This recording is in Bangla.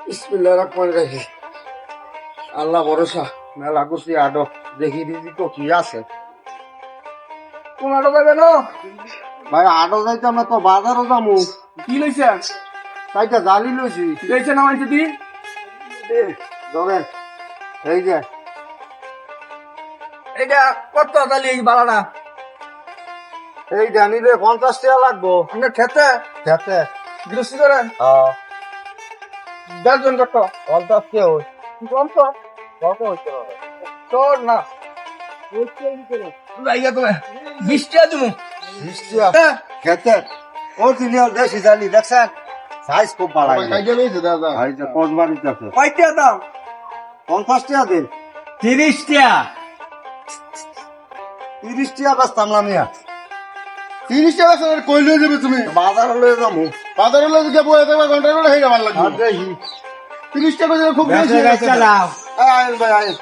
বিসমিল্লাহির রহমানির রহিম। আল্লাহ ভরসা, মেলা করছি আডো, দেখি দিদি তো কি আছে। কোন আটো যাবে না? ভাই আডো যাইতে আমরা তো বাজারও যামু, কি লইছে? তাইটা জালি লইছি। লইছে না মানছে দি? ধরেন এই যে এটা কত তালি এই বালাটা? এই জানিলে 50 টাকা লাগবো। আমরা খেতে খেতে গৃহস্থী করেন দশজন কত? 50 টাকা হই, কম তো কত হইতে হবে? তোর না লাইগা তুমি 20 টাকা দিমু। 20 টাকা খেতে অরিজিনাল দেশি জালি দেখছেন, সাইজ খুব ভালো লাগে। এই যে কোচবাড়িতে আছে, কয়টা দাম? 50 টাকা দিন। 30 টাকা। 30 টাকা বেচতাম না মিয়া। 30 টাকা স্যার কই লয়ে যাবে তুমি? বাজারে লয়ে যামু। বাজারে লয়ে গিয়ে বয়ে থাকবে ঘন্টা করে হয়ে যাবার লাগবে। আর দেখি 30 টাকা করে খুব বেশি বেচা লাভ। আইন ভাই আইন।